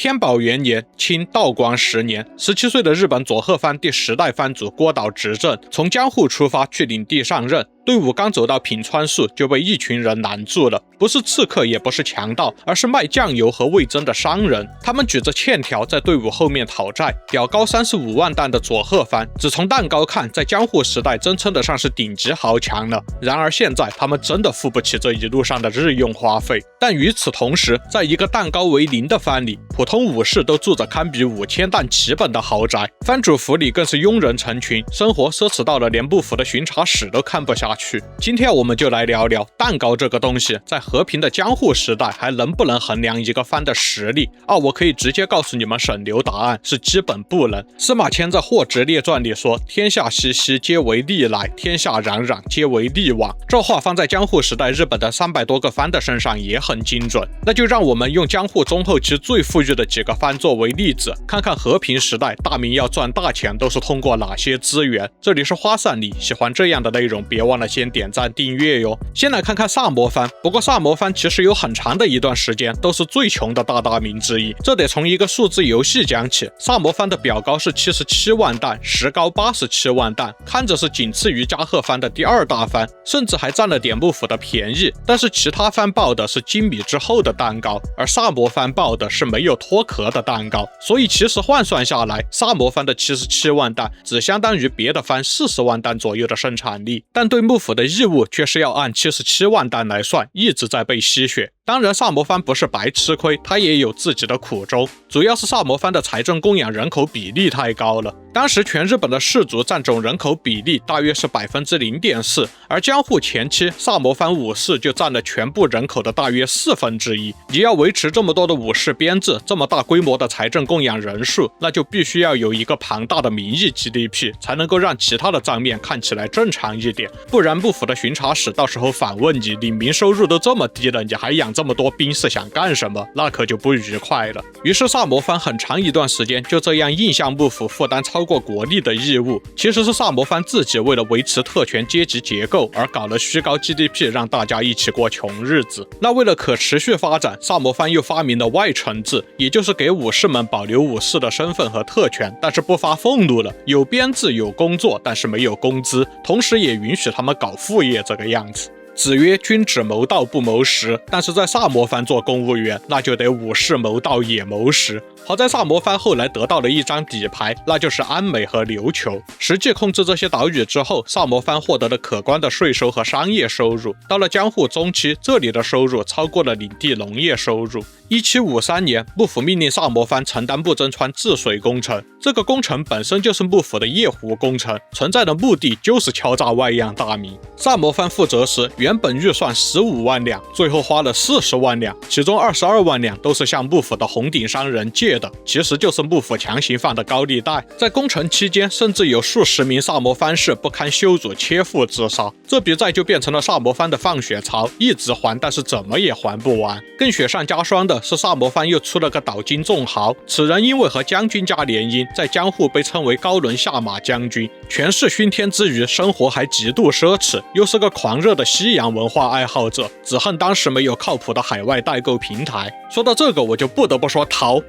天寶元年，清道光10年，17歲的日本佐賀藩第10代藩主郭島執政，從江戶出發去領地上任。隊伍剛走到品川宿，就被一群人攔住了，不是刺客，也不是強盜，而是賣醬油和味噌的商人。他們舉着欠條在隊伍後面討債，表高35萬石的佐賀藩，只從蛋糕看，在江戶時代真稱得上是頂級豪強了。然而現在，他們真的付不起這一路上的日用花費。但與此同時，在一個蛋糕為零的藩裡，普通武士都住着堪比5000石起本的豪宅，藩主府裡更是傭人成群，生活奢侈到了連幕府的巡查使都看不下去。今天我們就來聊聊蛋糕這個東西，在和平的江戶時代還能不能衡量一個藩的實力？我可以直接告訴你們省流答案，是基本不能。司馬遷在《貨殖列傳》裡說：“天下熙熙，皆為利來；天下攘攘，皆為利往。”這話放在江戶時代日本的300多個藩的身上也很精準。那就讓我們用江戶中後期最富裕的幾個藩作為例子，看看和平時代大名要賺大錢都是通過哪些資源。這裡是花散裡，喜歡這樣的內容別忘了先點讚訂閱喲。先來看看薩摩藩，不過薩摩藩其實有很長的一段時間都是最窮的大名之一。這得從一個數字遊戲講起，薩摩藩的表高是77萬石，實高87萬石，看着是僅次於加賀藩的第2大藩，甚至還佔了點幕府的便宜。但是其他藩報的是精米之後的蛋糕，而薩摩藩報的是沒有脫殼的蛋糕，所以其實換算下來，薩摩藩的77萬石只相當於別的藩40萬石左右的生產力，但對幕府的義務卻是要按77萬石來算，一直在被吸血。當然薩摩藩不是白吃虧，他也有自己的苦衷，主要是薩摩藩的財政供養人口比例太高了。當時全日本的氏族占總人口比例大約是 0.4%， 而江戶前期薩摩藩武士就占了全部人口的大約1/4。你要維持這麼多的武士編制，這麼大規模的財政供養人數，那就必須要有一個龐大的民意 GDP， 才能夠讓其他的賬面看起來正常一點。不然幕府的巡查使到時候反問你，你民收入都這麼低了，你還養這麼多兵是想幹什麼？那可就不愉快了。於是薩摩藩很長一段時間就這樣硬向幕府負擔超過國力的義務，其實是薩摩藩自己為了維持特權階級結構而搞了虛高 GDP， 讓大家一起過窮日子。那為了可持續發展，薩摩藩又發明了外臣制，也就是給武士們保留武士的身份和特權，但是不發俸禄了，有编制有工作，但是沒有工資，同時也允許他們搞副業这個樣子。子曰：君子謀道不謀食，但是在薩摩藩做公務員，那就得武士謀道也謀食。好在薩摩藩後來得到了一張底牌，那就是安美和琉球。實際控制這些島嶼之後，薩摩藩獲得了可觀的稅收和商業收入。到了江戶中期，這裡的收入超過了領地農業收入。1753年，幕府命令薩摩藩承擔木曾川治水工程，這個工程本身就是幕府的夜壺工程，存在的目的就是敲詐外洋大名。薩摩藩負責時，原本預算15萬兩，最後花了40萬兩，其中22萬兩都是向幕府的紅頂商人借的，其實就是幕府強行放的高利貸。在工程期間，甚至有数十名薩摩藩士不堪羞辱切腹自殺。這筆債就變成了薩摩藩的放血槽，一直還，但是怎麼也還不完。更雪上加霜的是，薩摩藩又出了個島津重豪，此人因為和將軍家聯姻，在江戶被稱為高輪下馬將軍，權勢熏天之餘，生活還極度奢侈，又是個狂熱的西洋文化愛好者，只恨當時沒有靠譜的海外代購平台。說到這個，我就不得不說掏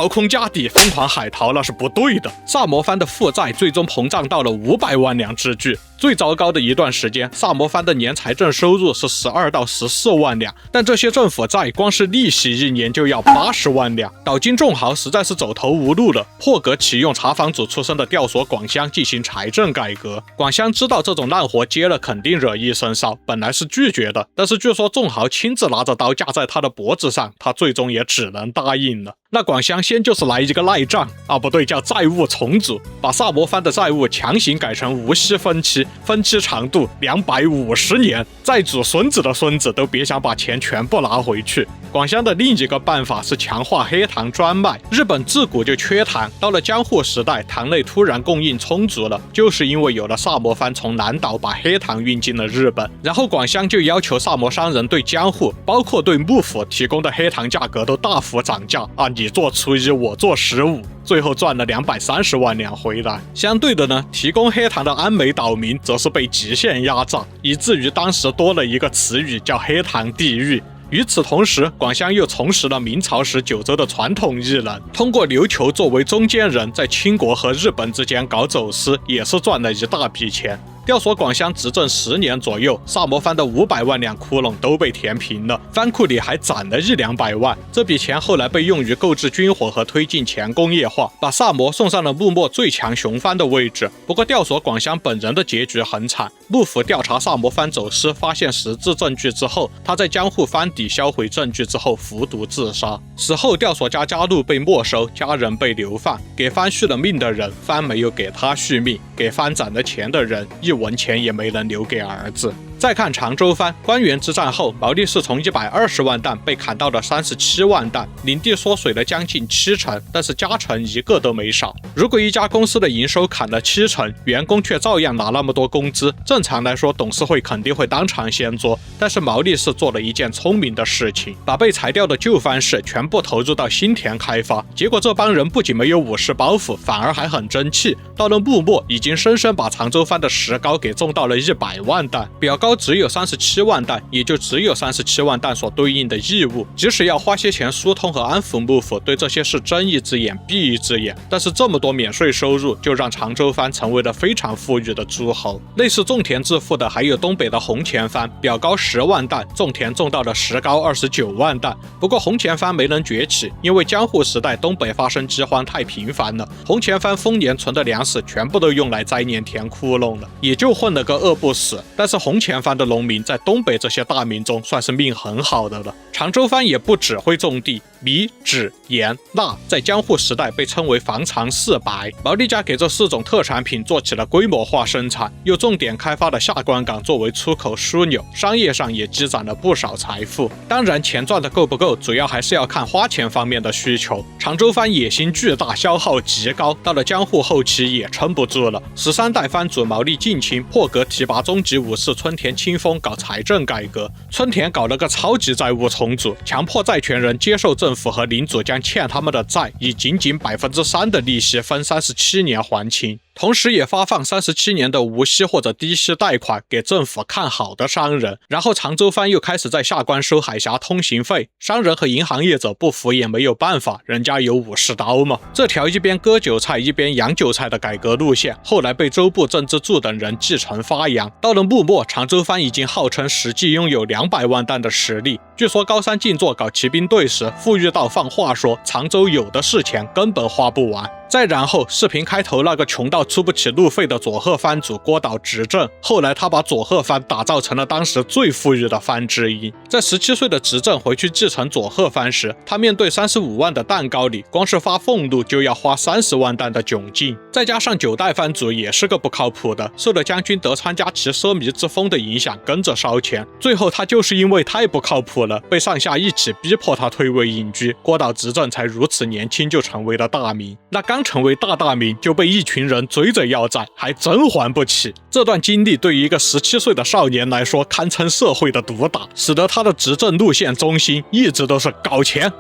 空家底瘋狂海淘那是不對的。薩摩藩的負債最終膨脹到了500萬兩之巨。最糟糕的一段時間，薩摩藩的年財政收入是12到14萬兩，但這些政府債光是利息一年就要80萬兩。島津重豪實在是走投無路了，破格啟用茶房主出身的吊索廣相進行財政改革。廣相知道這種爛活接了肯定惹一身騷，本來是拒絕的，但是據說重豪親自拿着刀架在他的脖子上，他最終也只能答應了。那廣相先就是來一個賴賬不對，叫債務重組，把薩摩藩的債務強行改成無息分期，分期長度250年，債主孫子的孫子都別想把錢全部拿回去。廣相的另一個辦法是強化黑糖專賣，日本自古就缺糖，到了江戶時代，糖類突然供應充足了，就是因為有了薩摩藩從南島把黑糖運進了日本，然後廣相就要求薩摩商人對江戶，包括對幕府提供的黑糖價格都大幅漲價你做初一，我做15，最後賺了230萬兩回來。相對的呢，提供黑糖的安美島民則是被極限壓榨，以至於當時多了一個詞語叫黑糖地獄。與此同時，廣襄又重拾了明朝時九州的傳統藝能，通過琉球作為中間人，在清國和日本之間搞走私，也是賺了一大筆錢。吊索廣襄執政10年左右，薩摩藩的500萬兩窟窿都被填平了，藩庫裡還攢了100-200萬。這筆錢後來被用於購置軍火和推進前工業化，把薩摩送上了幕末最強雄藩的位置。不過吊索廣襄本人的結局很慘，幕府調查薩摩藩走私，發現實質證據之後，他在江戶藩邸銷毀證據之後服毒自殺。死後吊索家家路被沒收，家人被流放。給藩續了命的人，藩沒有給他續命；給藩攢了錢的人，1文錢也沒能留給兒子。再看長州藩，關原之戰後，毛利氏從120萬石被砍到了37萬石，領地縮水了將近70%，但是家臣一個都沒少。如果一家公司的營收砍了70%，員工卻照樣拿那麼多工資，正常來說，董事會肯定會當場掀桌。但是毛利氏做了一件聰明的事情，把被裁掉的舊藩士全部投入到新田開發。結果這幫人不僅沒有武士包袱，反而還很爭氣。到了幕末，已經深深把長州藩的石膏給種到了100萬石，表膏只有37萬石，也就只有37萬石所對應的義務。即使要花些錢疏通和安撫幕府，對這些事睜一隻眼閉一隻眼，但是這麼多免稅收入，就讓長州藩成為了非常富裕的諸侯。類似種田致富的還有東北的弘前藩，表膏10萬石，種田種到了石膏29萬石。不過弘前藩沒能崛起，因為江戶時代東北發生饑荒太頻繁了，弘前藩豐年存的糧食全部都用來栽年填窟窿了，也就混了個餓不死。但是弘前藩的農民在東北這些大名中算是命很好的了。長州藩也不只會種地，米、紙、鹽、蠟在江戶時代被稱為防長四白。毛利家給這4種特產品做起了規模化生產，又重點開發了下關港作為出口樞紐，商業上也積攢了不少財富。當然，錢賺的夠不夠，主要還是要看花錢方面的需求。長州藩野心巨大，消耗極高，到了江戶後期也撐不住了。13代藩主毛利近親破格提拔中級武士村田清豐搞財政改革，村田搞了個超級債務重組，強迫債權人接受政府和領主將欠他們的債以僅僅3%的利息分37年還清。同時也發放37年的無息或者低息貸款給政府看好的商人，然後長州藩又開始在下關收海峽通行費，商人和銀行業者不服也沒有辦法，人家有武士刀嘛。這條一邊割韭菜一邊養韭菜的改革路線，後來被周部政之助等人繼承發揚。到了幕末，長州藩已經號稱實際擁有200萬石的實力。據說高山靜坐搞騎兵隊時，富裕到放話說長州有的是錢，根本花不完。再然後，視頻開頭那個窮到出不起路費的佐賀藩主郭島執政，後來他把佐賀藩打造成了當時最富裕的藩之一。在17歲的執政回去繼承佐賀藩時，他面對35萬的蛋糕裡，光是發俸祿就要花30萬石的窘境。再加上9代藩主也是個不靠譜的，受了將軍德川家齊奢靡之風的影響，跟着燒錢。最後他就是因為太不靠譜了，被上下一起逼迫他退位隱居，郭島執政才如此年輕就成為了大名。那剛成為大名就被一群人追着要債，還真還不起。這段經歷對於一個17歲的少年來說，堪稱社會的毒打，使得他的執政路線中心一直都是搞錢，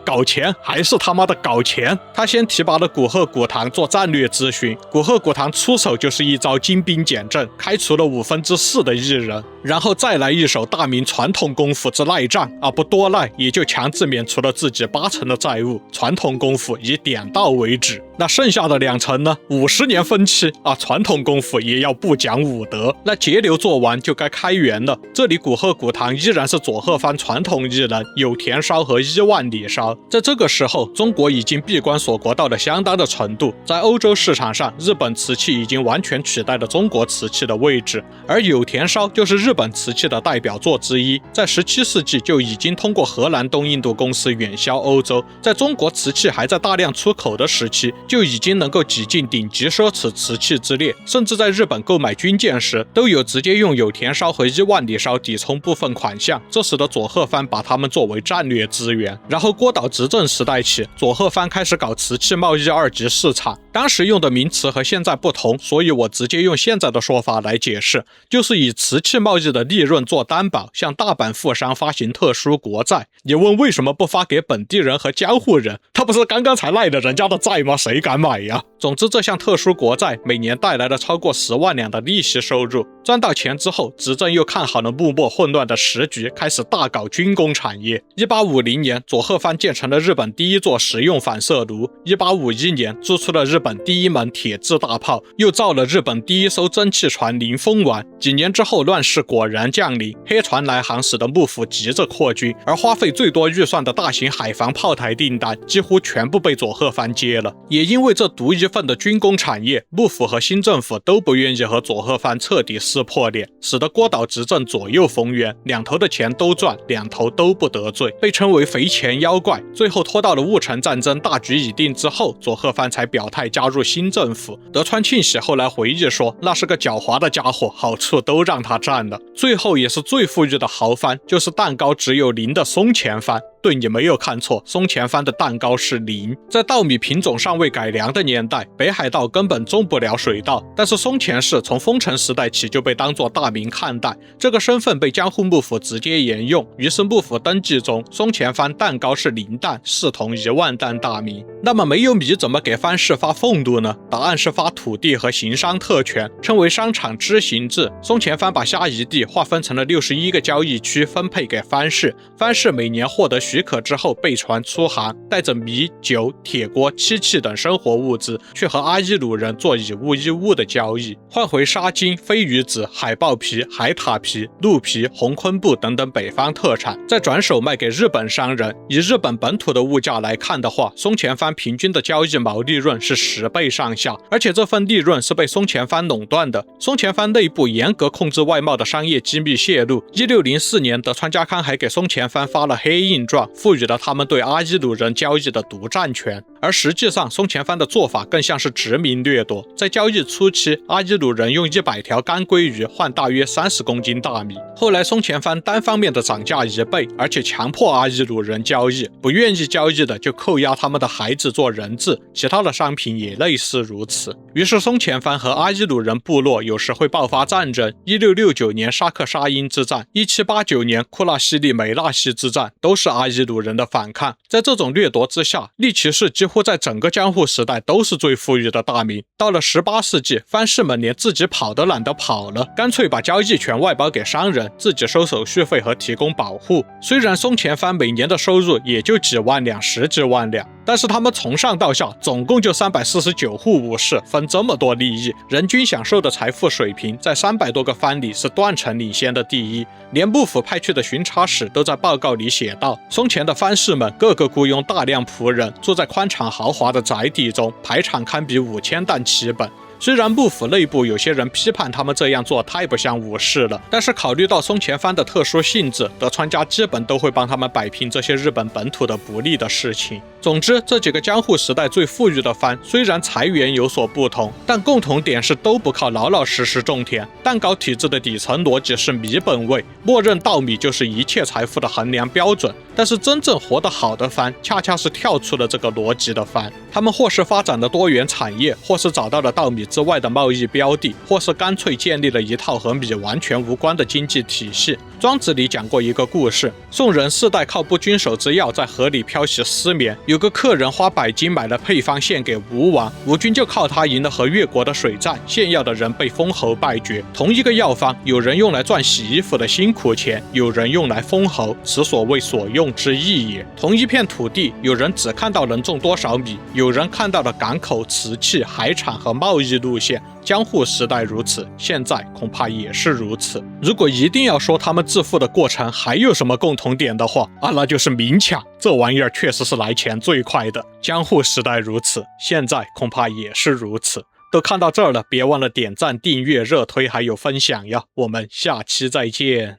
還是他媽的搞錢。他先提拔了古賀古堂做戰略諮詢，古賀古堂出手就是一招精兵簡政，開除了4%的役人，然後再來一手大明傳統功夫之賴賬啊，不多賴也就強制免除了自己80%的債務，傳統功夫以點到為止。那剩下的2成呢？50年分期啊，傳統功夫也要不講武德。那節流做完就該開源了。這裡古賀古堂依然是佐賀藩傳統藝能，有田燒和伊萬里燒。在這個時候，中國已經閉關鎖國到了相當的程度，在歐洲市場上，日本瓷器已經完全取代了中國瓷器的位置，而有田燒就是日本瓷器的代表作之一，在17世紀就已經通過荷蘭東印度公司遠銷歐洲，在中國瓷器還在大量出口的時期，就已經能夠擠進頂級奢侈瓷器之列，甚至在日本購買軍艦時，都有直接用有田燒和伊萬里燒抵充部分款項，這使得佐賀藩把它們作為戰略資源。然後郭島執政時代起，佐賀藩開始搞瓷器貿易2級市場，當時用的名詞和現在不同，所以我直接用現在的說法來解釋，就是以瓷器貿易的利潤做擔保，向大阪富商發行特殊國債。你問為什麼不發給本地人和江戶人？他不是剛剛才賴了人家的債嗎？誰敢買呀？總之，這項特殊國債每年帶來了超過10萬兩的利息收入。賺到錢之後，執政又看好了幕末混亂的時局，開始大搞軍工產業。1850年，佐賀藩建成了日本第一座實用反射爐。1851年，鑄出了日本第一門鐵製大炮，又造了日本第一艘蒸汽船“臨風丸”。幾年之後，亂世果然降臨，黑船來航使得幕府急着擴軍，而花費最多預算的大型海防炮台訂單幾乎全部被佐賀藩接了。也因為這獨一份的軍工產業，幕府和新政府都不願意和佐賀藩徹底撕破臉，使得郭島執政左右逢源，兩頭的錢都賺，兩頭都不得罪，被稱為肥錢妖怪。最後拖到了戊辰戰爭大局已定之後，佐賀藩才表態加入新政府。德川慶喜後來回憶說，那是個狡猾的家伙，好處都讓他占了。最後也是最富裕的豪藩，就是蛋糕只有0的松前藩。对，你沒有看錯，松前藩的蛋糕是0。在稻米品種尚未改良的年代，北海道根本種不了水稻，但是松前氏從豐臣時代起就被當作大名看待，這個身份被江戶幕府直接沿用。於是幕府登記中，松前藩蛋糕是0擔，視同1萬擔大名。那麼沒有米怎麼給藩士發俸祿呢？答案是發土地和行商特權，稱為商場支行制。松前藩把下邑地劃分成了61個交易區，分配給藩士，藩士每年獲得許可之後備船出航，帶着米、酒、鐵鍋、漆器等生活物資，去和阿伊魯人做以物易物的交易，換回沙金、飛魚子、海豹皮、海獭皮、鹿皮、紅昆布等等北方特產，再轉手賣給日本商人。以日本本土的物價來看的話，松前藩平均的交易毛利潤是10倍上下，而且這份利潤是被松前藩壟斷的。松前藩內部嚴格控制外貿的商業機密洩露。1604年，德川家康還給松前藩發了黑印狀，賦予了他們對阿伊魯人交易的獨占權。而實際上，松前藩的做法更像是殖民掠奪。在交易初期，阿伊魯人用100條乾鮭魚換大約30公斤大米。後來，松前藩單方面的漲價1倍，而且強迫阿伊魯人交易，不願意交易的就扣押他們的孩子做人質，其他的商品也類似如此。於是，松前藩和阿伊魯人部落有時會爆發戰爭。1669年沙克沙因之戰，1789年庫拉西利梅纳西之戰，都是阿伊魯人的反抗。在這種掠夺之下，利騎士幾乎在整個江戶時代都是最富裕的大名。到了18世紀，藩士們連自己跑都懶得跑了，乾脆把交易權外包給商人，自己收手續費和提供保護。雖然松前藩每年的收入也就幾萬兩、10幾萬兩，但是他們從上到下總共就349戶武士，分這麼多利益，人均享受的財富水平在300多個藩裡是斷層領先的第一。連幕府派去的巡查使都在報告裡寫道，松前的藩士們個個僱傭大量僕人，住在寬敞豪華的宅邸中，排場堪比5000擔旗本。雖然幕府內部有些人批判他們這樣做太不像武士了，但是考慮到松前藩的特殊性質，德川家基本都會幫他們擺平這些日本本土的不利的事情。總之，這幾個江戶時代最富裕的藩，雖然財源有所不同，但共同點是都不靠老老實實種田。蛋糕體制的底層邏輯是米本位，默認稻米就是一切財富的衡量標準。但是真正活得好的藩，恰恰是跳出了這個邏輯的藩。他們或是發展了多元產業，或是找到了稻米之外的貿易標的，或是乾脆建立了一套和米完全無關的經濟體系。莊子裡講過一個故事，宋人世代靠不均手之藥在河裡漂洗失眠，有個客人花100斤買了配方獻給吳王，吳軍就靠他贏了和越國的水戰，獻藥的人被封侯敗爵。同一個藥方，有人用來賺洗衣服的辛苦錢，有人用來封侯，此所謂所用之義也。同一片土地，有人只看到能種多少米，有人看到了港口、瓷器、海產和貿易路線。江戶時代如此，現在恐怕也是如此。如果一定要說他們致富的過程還有什麼共同點的話，那就是明搶，這玩意兒確實是來錢最快的。江戶時代如此，現在恐怕也是如此。都看到這兒了，別忘了點讚、訂閱、熱推還有分享呀！我們下期再見。